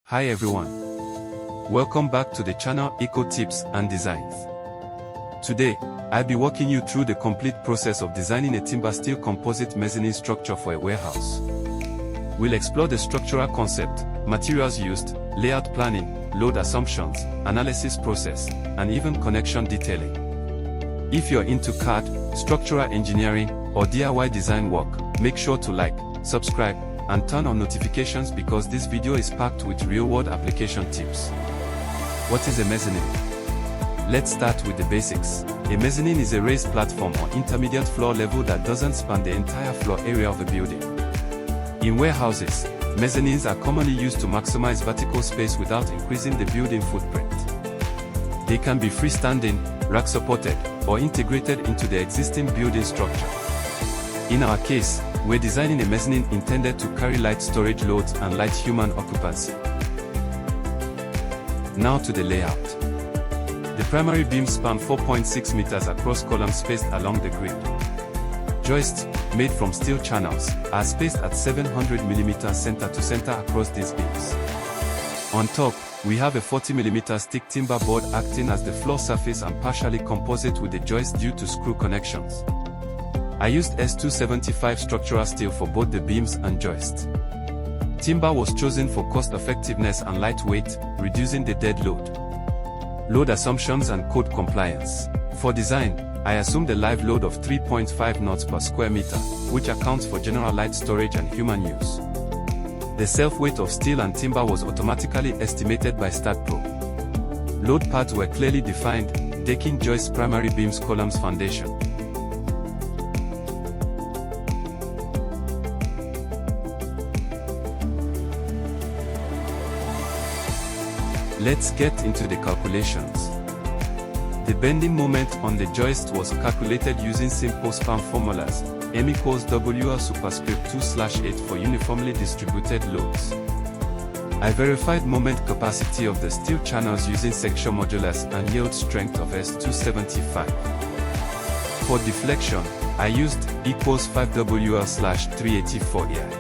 Hi everyone. Welcome back to the channel Eco Tips and Designs. Today, I'll be walking you through the complete process of designing a timber steel composite mezzanine structure for a warehouse. We'll explore the structural concept, materials used, layout planning, load assumptions, analysis process, and even connection detailing. If you're into CAD, structural engineering, or DIY design work, make sure to like, subscribe, and turn on notifications because this video is packed with real-world application tips. What is a mezzanine? Let's start with the basics. A mezzanine is a raised platform or intermediate floor level that doesn't span the entire floor area of a building. In warehouses, mezzanines are commonly used to maximize vertical space without increasing the building footprint. They can be freestanding, rack-supported, or integrated into the existing building structure. In our case, we're designing a mezzanine intended to carry light storage loads and light human occupancy. Now to the layout. The primary beams span 4.6 meters across columns spaced along the grid. Joists, made from steel channels, are spaced at 700 mm center to center across these beams. On top, we have a 40 mm thick timber board acting as the floor surface and partially composite with the joist due to screw connections. I used S275 structural steel for both the beams and joists. Timber was chosen for cost effectiveness and lightweight, reducing the dead load. Load assumptions and code compliance. For design, I assumed a live load of 3.5 knots per square meter, which accounts for general light storage and human use. The self-weight of steel and timber was automatically estimated by StaadPro. Load paths were clearly defined, decking joists, primary beams, columns, foundation. Let's get into the calculations. The bending moment on the joist was calculated using simple span formulas, M equals WL superscript 2/8 for uniformly distributed loads. I verified moment capacity of the steel channels using section modulus and yield strength of S275. For deflection, I used equals 5WL/384 here.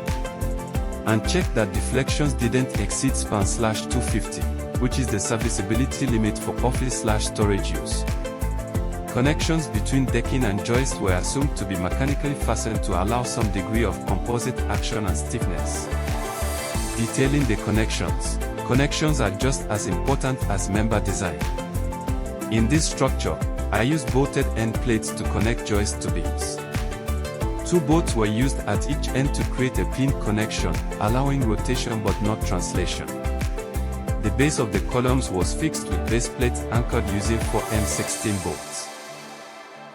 And checked that deflections didn't exceed span/250. Which is the serviceability limit for office/storage use. Connections between decking and joist were assumed to be mechanically fastened to allow some degree of composite action and stiffness. Detailing the connections. Connections are just as important as member design. In this structure, I used bolted end plates to connect joists to beams. 2 bolts were used at each end to create a pin connection, allowing rotation but not translation. The base of the columns was fixed with base plates anchored using 4M16 bolts.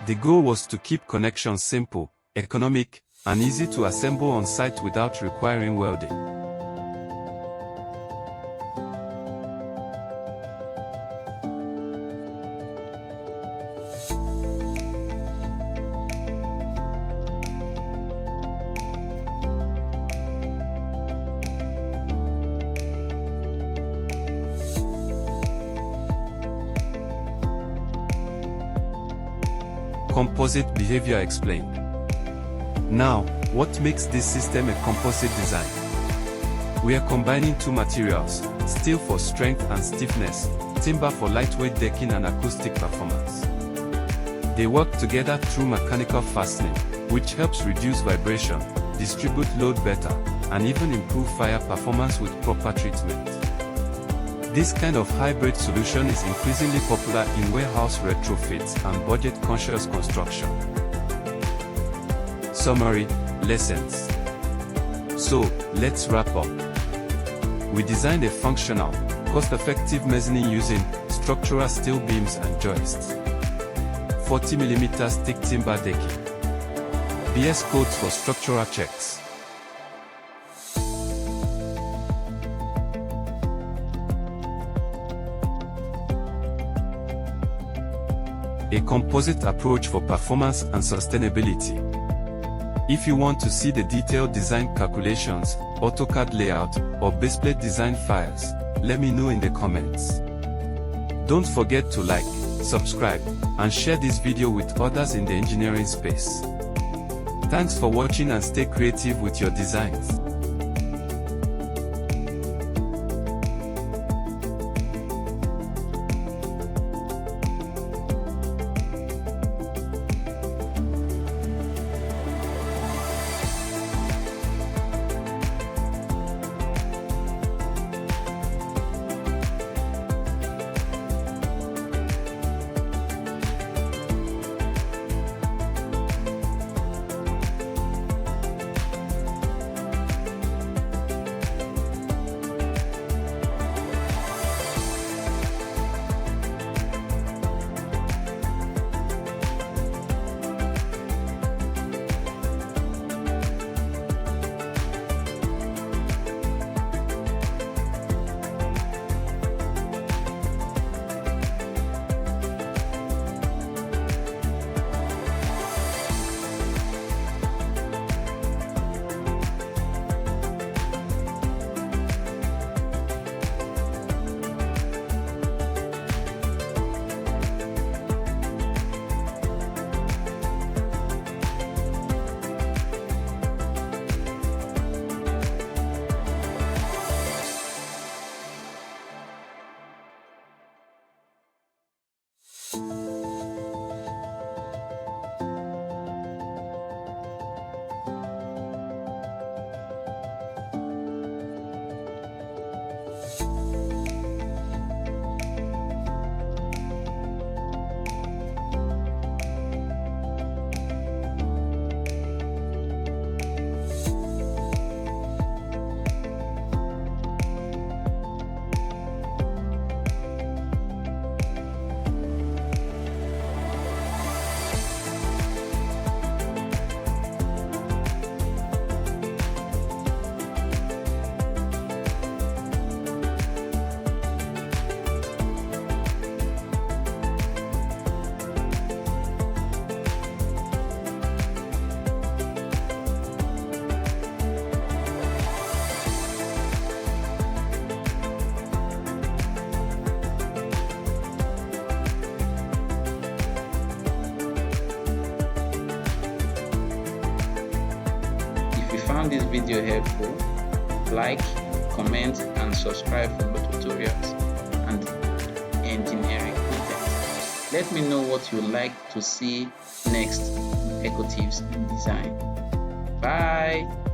The goal was to keep connections simple, economic, and easy to assemble on site without requiring welding. Composite behavior explained. Now, what makes this system a composite design? We are combining 2 materials, steel for strength and stiffness, timber for lightweight decking and acoustic performance. They work together through mechanical fastening, which helps reduce vibration, distribute load better, and even improve fire performance with proper treatment. This kind of hybrid solution is increasingly popular in warehouse retrofits and budget-conscious construction. Summary, lessons. So, let's wrap up. We designed a functional, cost-effective mezzanine using structural steel beams and joists. 40 mm thick timber decking. BS codes for structural checks. A composite approach for performance and sustainability. If you want to see the detailed design calculations, AutoCAD layout, or baseplate design files, let me know in the comments. Don't forget to like, subscribe, and share this video with others in the engineering space. Thanks for watching and stay creative with your designs. found this video helpful, like, comment, and subscribe for more tutorials and engineering content. Let me know what you'd like to see next in Eco Tips in Design. Bye!